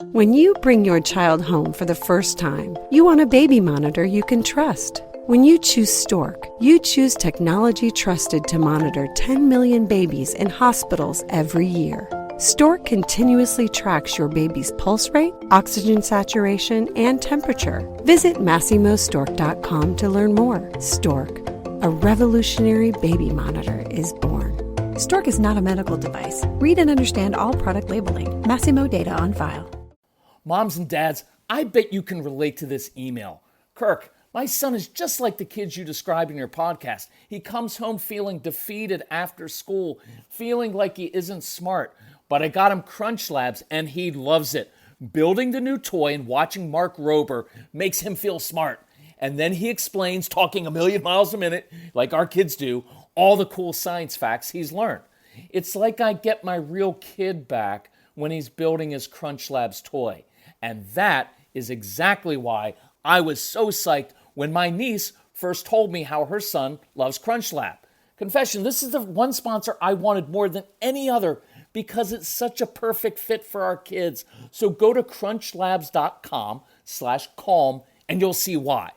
When you bring your child home for the first time, you want a baby monitor you can trust. When you choose Stork, you choose technology trusted to monitor 10 million babies in hospitals every year. Stork continuously tracks your baby's pulse rate, oxygen saturation, and temperature. Visit MassimoStork.com to learn more. Stork, a revolutionary baby monitor, is born. Stork is not a medical device. Read and understand all product labeling. Massimo data on file. Moms and dads, I bet you can relate to this email. Kirk, my son is just like the kids you described in your podcast. He comes home feeling defeated after school, feeling like he isn't smart. But I got him Crunch Labs and he loves it. Building the new toy and watching Mark Rober makes him feel smart. And then he explains, talking a million miles a minute, like our kids do, all the cool science facts he's learned. It's like I get my real kid back when he's building his Crunch Labs toy. And that is exactly why I was so psyched when my niece first told me how her son loves Crunch Lab. Confession, this is the one sponsor I wanted more than any other because it's such a perfect fit for our kids. So go to crunchlabs.com/calm and you'll see why.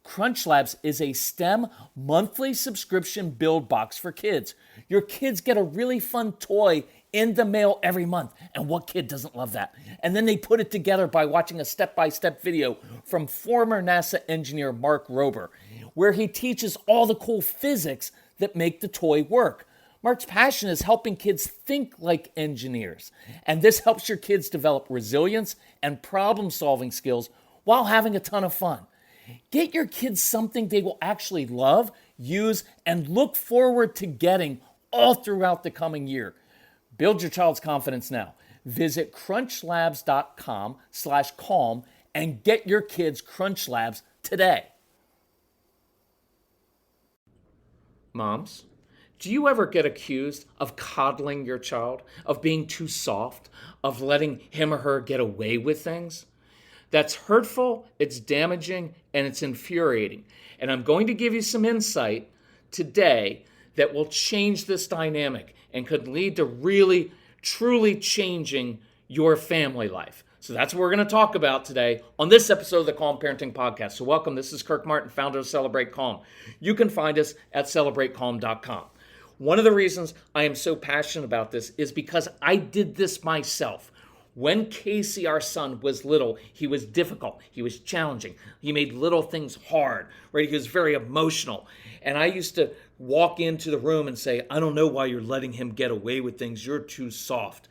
Crunch Labs is a STEM monthly subscription build box for kids. Your kids get a really fun toy in the mail every month. And what kid doesn't love that? And then they put it together by watching a step-by-step video from former NASA engineer Mark Rober, where he teaches all the cool physics that make the toy work. Mark's passion is helping kids think like engineers. And this helps your kids develop resilience and problem-solving skills while having a ton of fun. Get your kids something they will actually love, use, and look forward to getting all throughout the coming year. Build your child's confidence now. Visit crunchlabs.com/calm and get your kids Crunch Labs today. Moms, do you ever get accused of coddling your child, of being too soft, of letting him or her get away with things? That's hurtful, it's damaging, and it's infuriating. And I'm going to give you some insight today that will change this dynamic and could lead to really, truly changing your family life. So that's what we're going to talk about today on this episode of the Calm Parenting Podcast. So welcome, this is Kirk Martin, founder of Celebrate Calm. You can find us at celebratecalm.com. One of the reasons I am so passionate about this is because I did this myself. When Casey, our son, was little, he was difficult. He was challenging. He made little things hard, right? He was very emotional. And I used to walk into the room and say, I don't know why you're letting him get away with things. You're too soft.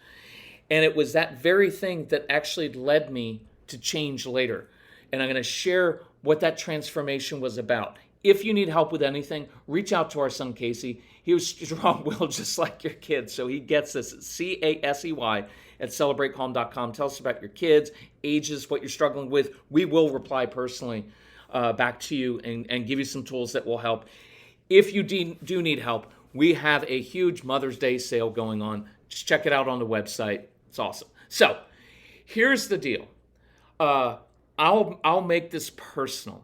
And it was that very thing that actually led me to change later. And I'm going to share what that transformation was about. If you need help with anything, reach out to our son, Casey. He was strong-willed just like your kids, so he gets this. It's CASEY at celebratecalm.com. Tell us about your kids, ages, what you're struggling with. We will reply personally back to you and give you some tools that will help. If you do need help, we have a huge Mother's Day sale going on. Just check it out on the website. It's awesome. So here's the deal. I'll make this personal.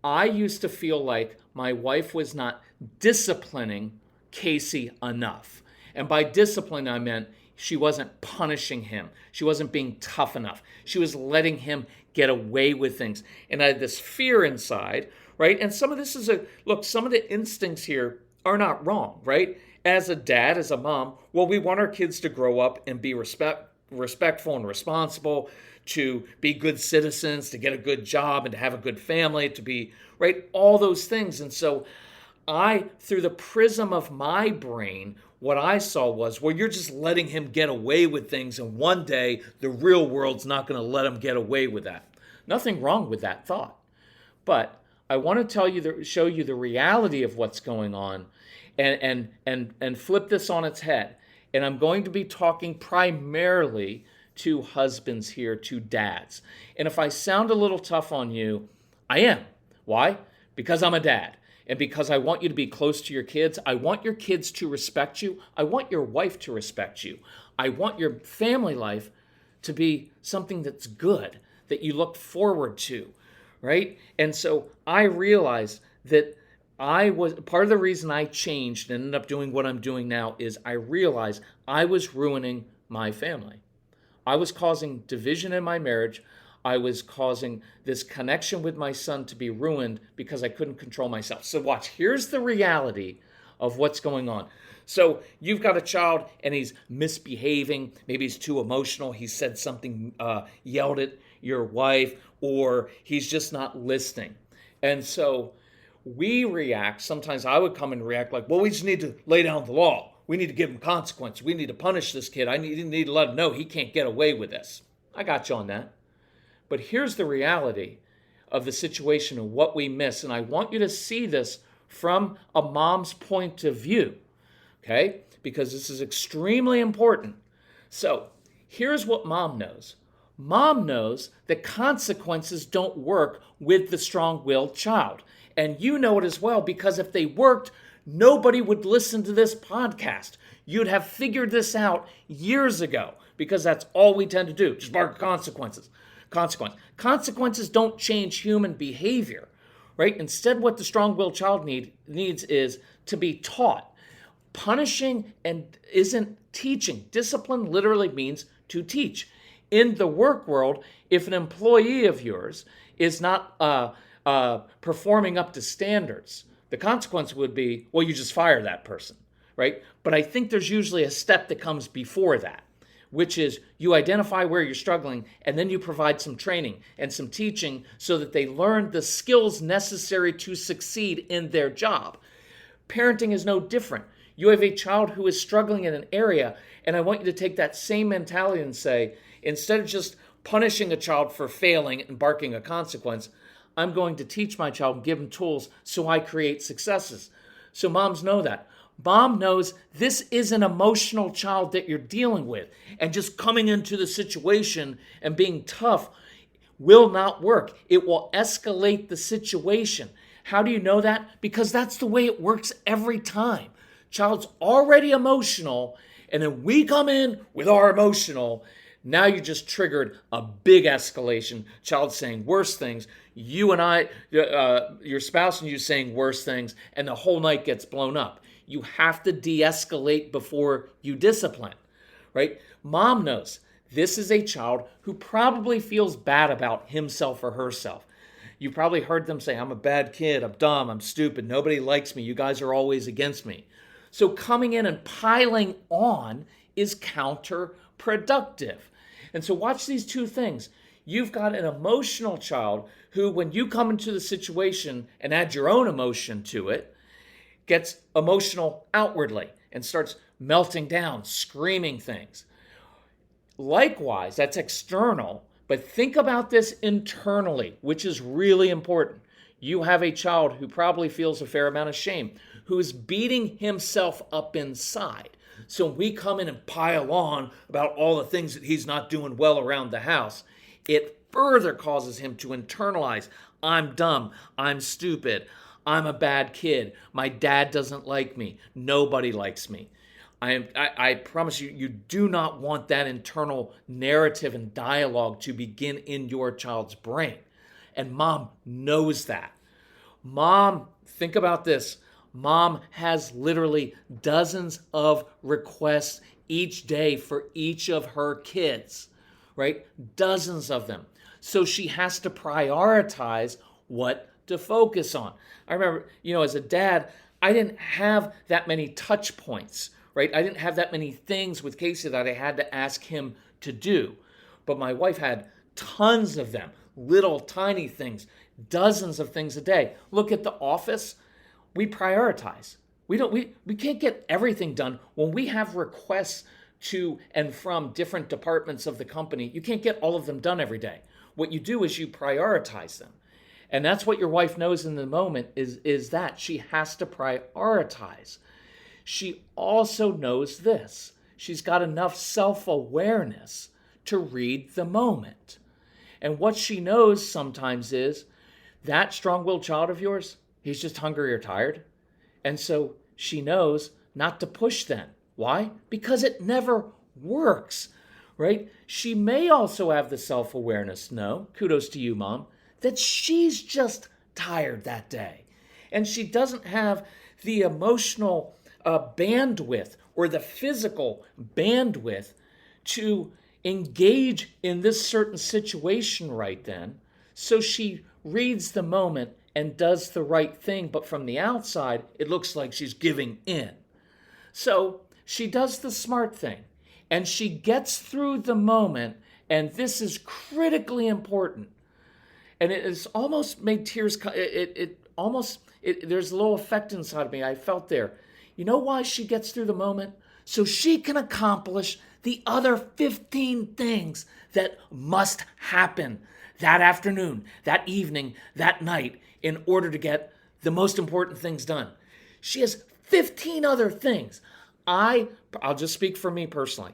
I used to feel like my wife was not disciplining Casey enough. And by discipline, I meant she wasn't punishing him. She wasn't being tough enough. She was letting him get away with things. And I had this fear inside, right? And some of this is some of the instincts here are not wrong, right? As a dad, as a mom, well, we want our kids to grow up and be respectful and responsible, to be good citizens, to get a good job and to have a good family, to be, right? All those things. And so I, through the prism of my brain, what I saw was, well, you're just letting him get away with things, and one day the real world's not going to let him get away with that. Nothing wrong with that thought. But I want to show you the reality of what's going on and flip this on its head. And I'm going to be talking primarily to husbands here, to dads. And if I sound a little tough on you, I am. Why? Because I'm a dad. And because I want you to be close to your kids. I want your kids to respect you. I want your wife to respect you. I want your family life to be something that's good, that you look forward to, right? And so I realized that part of the reason I changed and ended up doing what I'm doing now is I realized I was ruining my family. I was causing division in my marriage. I was causing this connection with my son to be ruined because I couldn't control myself. So watch, here's the reality of what's going on. So you've got a child and he's misbehaving. Maybe he's too emotional. He said something, yelled at your wife, or he's just not listening. And so we react. Sometimes I would come and react like, well, we just need to lay down the law. We need to give him consequence. We need to punish this kid. I need to let him know he can't get away with this. I got you on that. But here's the reality of the situation and what we miss. And I want you to see this from a mom's point of view, okay? Because this is extremely important. So here's what mom knows. Mom knows that consequences don't work with the strong-willed child. And you know it as well, because if they worked, nobody would listen to this podcast. You'd have figured this out years ago, because that's all we tend to do, just bark consequences. Consequences don't change human behavior, right? Instead, what the strong-willed child needs is to be taught. Punishing and isn't teaching. Discipline literally means to teach. In the work world, if an employee of yours is not performing up to standards, the consequence would be, well, you just fire that person, right? But I think there's usually a step that comes before that, which is you identify where you're struggling, and then you provide some training and some teaching so that they learn the skills necessary to succeed in their job. Parenting is no different. You have a child who is struggling in an area, and I want you to take that same mentality and say, instead of just punishing a child for failing and barking a consequence, I'm going to teach my child and give them tools so I create successes. So moms know that. Mom knows this is an emotional child that you're dealing with, and just coming into the situation and being tough will not work. It will escalate the situation. How do you know that? Because that's the way it works every time. Child's already emotional, and then we come in with our emotional. Now you just triggered a big escalation. Child saying worse things. You and I, your spouse and you saying worse things, and the whole night gets blown up. You have to de-escalate before you discipline, right? Mom knows this is a child who probably feels bad about himself or herself. You probably heard them say, I'm a bad kid, I'm dumb, I'm stupid, nobody likes me, you guys are always against me. So coming in and piling on is counterproductive. And so watch these two things. You've got an emotional child who, when you come into the situation and add your own emotion to it, gets emotional outwardly and starts melting down, screaming things. Likewise, that's external, but think about this internally, which is really important. You have a child who probably feels a fair amount of shame, who is beating himself up inside. So when we come in and pile on about all the things that he's not doing well around the house, it further causes him to internalize, I'm dumb, I'm stupid, I'm a bad kid, my dad doesn't like me, nobody likes me. I promise you, you do not want that internal narrative and dialogue to begin in your child's brain. And mom knows that. Mom, think about this. Mom has literally dozens of requests each day for each of her kids, right? Dozens of them. So she has to prioritize what to focus on. I remember, as a dad, I didn't have that many touch points, right? I didn't have that many things with Casey that I had to ask him to do. But my wife had tons of them, little tiny things, dozens of things a day. Look at the office. We prioritize. We can't get everything done. When we have requests to and from different departments of the company, you can't get all of them done every day. What you do is you prioritize them. And that's what your wife knows in the moment is that she has to prioritize. She also knows this. She's got enough self-awareness to read the moment. And what she knows sometimes is that strong-willed child of yours, he's just hungry or tired. And so she knows not to push then. Why? Because it never works, right? She may also have the self-awareness, no, kudos to you, Mom, that she's just tired that day. And she doesn't have the emotional bandwidth or the physical bandwidth to engage in this certain situation right then. So she reads the moment and does the right thing, but from the outside, it looks like she's giving in. So she does the smart thing, and she gets through the moment, and this is critically important. And it has almost made tears, there's a little effect inside of me. I felt there. You know why she gets through the moment? So she can accomplish the other 15 things that must happen that afternoon, that evening, that night, in order to get the most important things done. She has 15 other things. I'll just speak for me personally.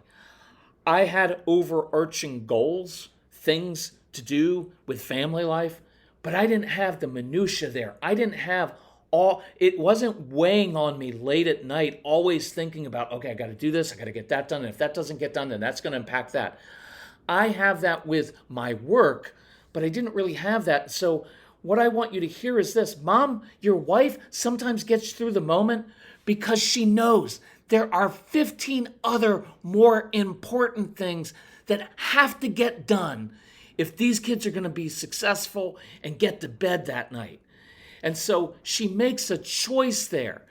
I had overarching goals, things to do with family life, but I didn't have the minutia there. I didn't have it wasn't weighing on me late at night, always thinking about, okay, I got to do this, I got to get that done, and if that doesn't get done, then that's going to impact that. I have that with my work, but I didn't really have that. So what I want you to hear is this: Mom, your wife sometimes gets through the moment because she knows there are 15 other more important things that have to get done if these kids are going to be successful and get to bed that night. And so she makes a choice there.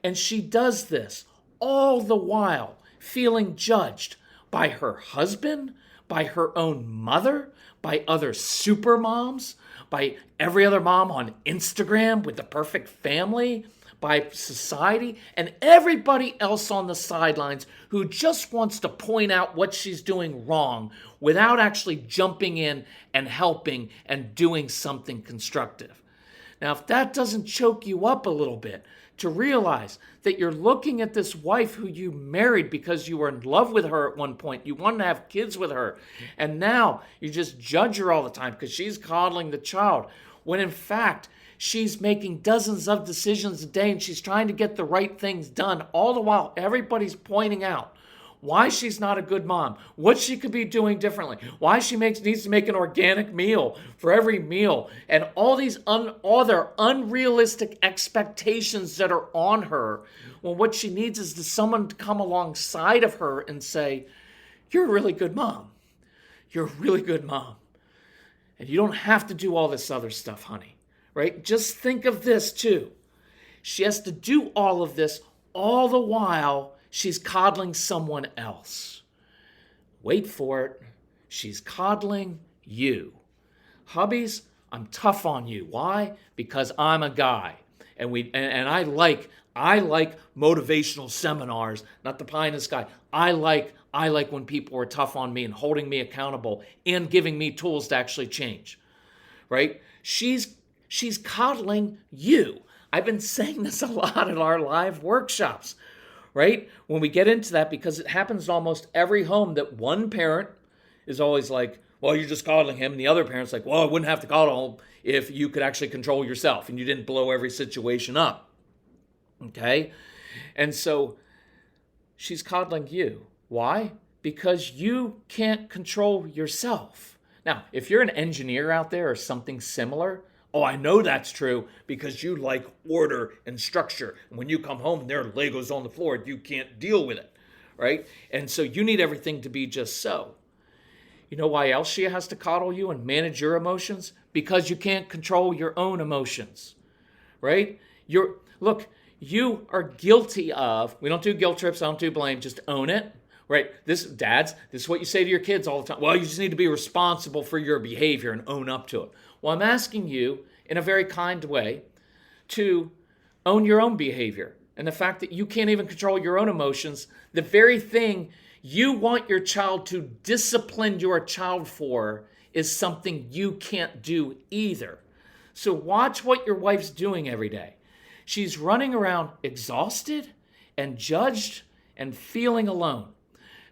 And she does this all the while feeling judged by her husband, by her own mother, by other super moms, by every other mom on Instagram with the perfect family, by society, and everybody else on the sidelines who just wants to point out what she's doing wrong without actually jumping in and helping and doing something constructive. Now, if that doesn't choke you up a little bit, to realize that you're looking at this wife who you married because you were in love with her at one point, you wanted to have kids with her, and now you just judge her all the time because she's coddling the child, when in fact, she's making dozens of decisions a day and she's trying to get the right things done. All the while, everybody's pointing out why she's not a good mom, what she could be doing differently, why she needs to make an organic meal for every meal, and all these other unrealistic expectations that are on her, when what she needs is someone to come alongside of her and say, you're a really good mom. You're a really good mom. And you don't have to do all this other stuff, honey. Right? Just think of this too. She has to do all of this all the while she's coddling someone else. Wait for it. She's coddling you. Hubbies, I'm tough on you. Why? Because I'm a guy. And I like motivational seminars, not the pie in the sky. I like when people are tough on me and holding me accountable and giving me tools to actually change. Right? She's coddling you. I've been saying this a lot at our live workshops, right? When we get into that, because it happens in almost every home that one parent is always like, well, you're just coddling him. And the other parent's like, well, I wouldn't have to coddle him if you could actually control yourself and you didn't blow every situation up. Okay? And so she's coddling you. Why? Because you can't control yourself. Now, if you're an engineer out there or something similar, oh, I know that's true because you like order and structure. And when you come home and there are Legos on the floor, you can't deal with it, right? And so you need everything to be just so. You know why else she has to coddle you and manage your emotions? Because you can't control your own emotions, right? Look, you are guilty of, we don't do guilt trips, I don't do blame, just own it, right? Dads, this is what you say to your kids all the time. Well, you just need to be responsible for your behavior and own up to it. Well, I'm asking you in a very kind way to own your own behavior and the fact that you can't even control your own emotions, the very thing you want your child to discipline your child for is something you can't do either. So watch what your wife's doing every day. She's running around exhausted and judged and feeling alone,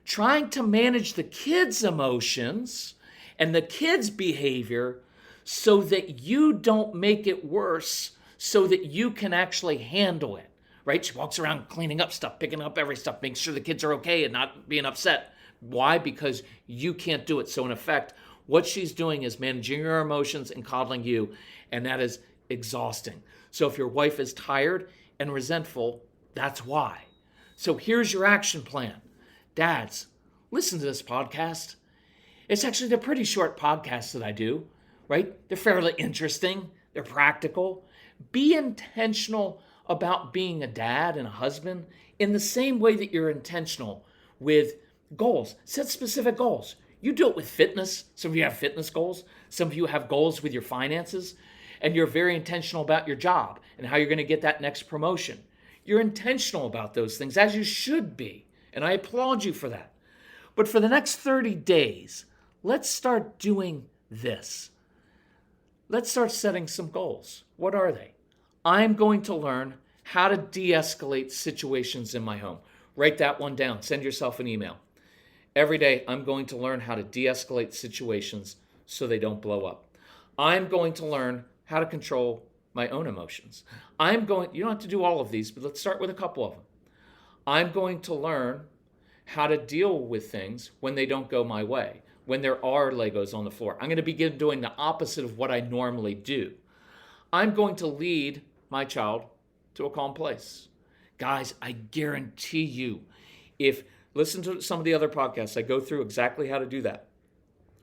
trying to manage the kids' emotions and the kids' behavior so that you don't make it worse, so that you can actually handle it, right? She walks around cleaning up stuff, picking up every stuff, making sure the kids are okay and not being upset. Why? Because you can't do it. So in effect, what she's doing is managing your emotions and coddling you, and that is exhausting. So if your wife is tired and resentful, that's why. So here's your action plan. Dads, listen to this podcast They're pretty short podcasts that I do, right? They're fairly interesting. They're practical. Be intentional about being a dad and a husband in the same way that you're intentional with goals. Set specific goals. You do it with fitness. Some of you have fitness goals. Some of you have goals with your finances. And you're very intentional about your job and how you're going to get that next promotion. You're intentional about those things, as you should be. And I applaud you for that. But for the next 30 days, let's start doing this. Let's start setting some goals. What are they? I'm going to learn how to de-escalate situations in my home. Write that one down. Send yourself an email. Every day, I'm going to learn how to de-escalate situations so they don't blow up. I'm going to learn how to control my own emotions. You don't have to do all of these, but let's start with a couple of them. I'm going to learn how to deal with things when they don't go my way, when there are Legos on the floor. I'm going to begin doing the opposite of what I normally do. I'm going to lead my child to a calm place. Guys, I guarantee you, listen to some of the other podcasts, I go through exactly how to do that.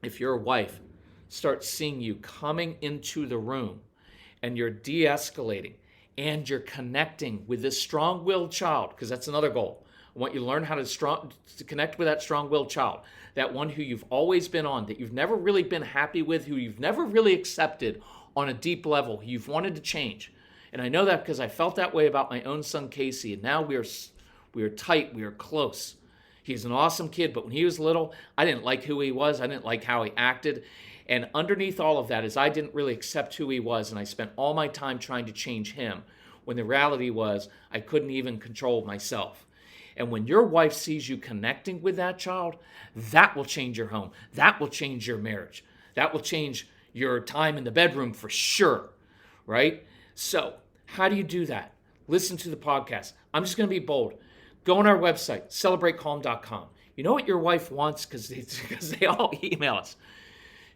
If your wife starts seeing you coming into the room and you're de-escalating and you're connecting with this strong-willed child, because that's another goal. I want you to learn how to connect with that strong-willed child, that one who you've always been on, that you've never really been happy with, who you've never really accepted on a deep level, who you've wanted to change. And I know that because I felt that way about my own son, Casey, and now we are tight, we are close. He's an awesome kid, but when he was little, I didn't like who he was. I didn't like how he acted. And underneath all of that is I didn't really accept who he was, and I spent all my time trying to change him, when the reality was I couldn't even control myself. And when your wife sees you connecting with that child, that will change your home. That will change your marriage. That will change your time in the bedroom for sure, right? So how do you do that? Listen to the podcast. I'm just going to be bold. Go on our website, celebratecalm.com. You know what your wife wants, because they all email us.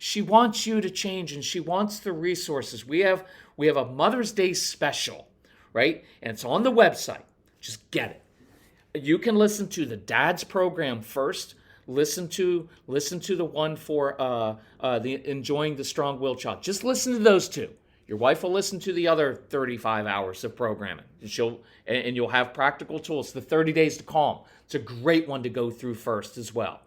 She wants you to change, and she wants the resources. We have a Mother's Day special, right? And it's on the website. Just get it. You can listen to the dad's program first. Listen to the one for the enjoying the strong-willed child. Just listen to those two. Your wife will listen to the other 35 hours of programming. And you'll have practical tools. The 30 Days to Calm. It's a great one to go through first as well.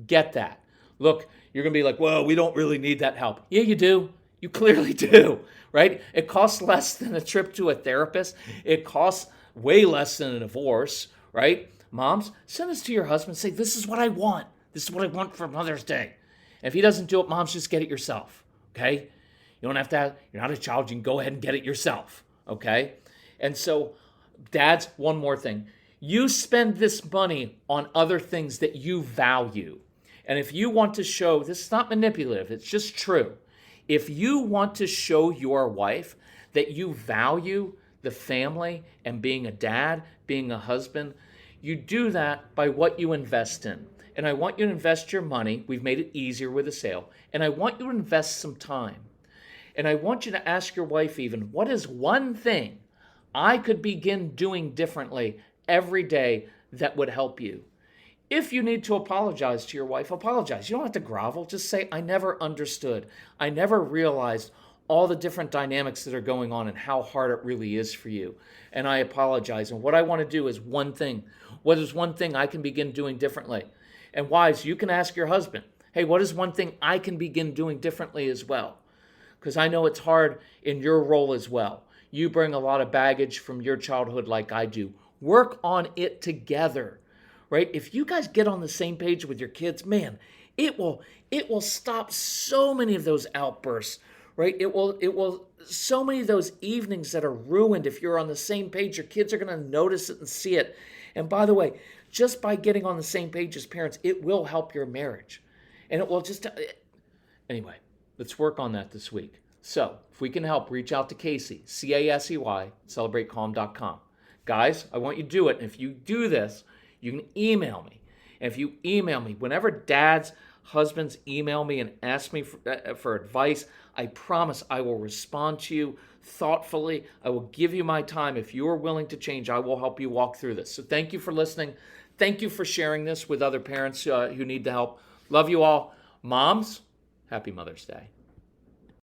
Get that. Look, you're going to be like, whoa, we don't really need that help. Yeah, you do. You clearly do, right? It costs less than a trip to a therapist. It costs way less than a divorce, right? Moms, send this to your husband. Say, this is what I want. This is what I want for Mother's Day. And if he doesn't do it, moms, just get it yourself, okay? You don't have to you're not a child. You can go ahead and get it yourself, okay? And so, dads, one more thing. You spend this money on other things that you value. And if you want to show, this is not manipulative, it's just true. If you want to show your wife that you value the family and being a dad, being a husband, you do that by what you invest in. And I want you to invest your money. We've made it easier with a sale. And I want you to invest some time. And I want you to ask your wife even, what is one thing I could begin doing differently every day that would help you? If you need to apologize to your wife, apologize. You don't have to grovel. Just say, I never understood. I never realized all the different dynamics that are going on and how hard it really is for you. And I apologize. And what I want to do is one thing. What is one thing I can begin doing differently? And wives, you can ask your husband, hey, what is one thing I can begin doing differently as well? Because I know it's hard in your role as well. You bring a lot of baggage from your childhood like I do. Work on it together. Right? If you guys get on the same page with your kids, man, it will stop so many of those outbursts, right? It will so many of those evenings that are ruined. If you're on the same page, your kids are going to notice it and see it. And by the way, just by getting on the same page as parents, it will help your marriage. And it will just, anyway, let's work on that this week. So if we can help, reach out to Casey, CASEY, celebratecalm.com. Guys, I want you to do it. And if you do this, you can email me. And if you email me, whenever dads, husbands email me and ask me for advice, I promise I will respond to you thoughtfully. I will give you my time. If you are willing to change, I will help you walk through this. So thank you for listening. Thank you for sharing this with other parents who need the help. Love you all. Moms, happy Mother's Day.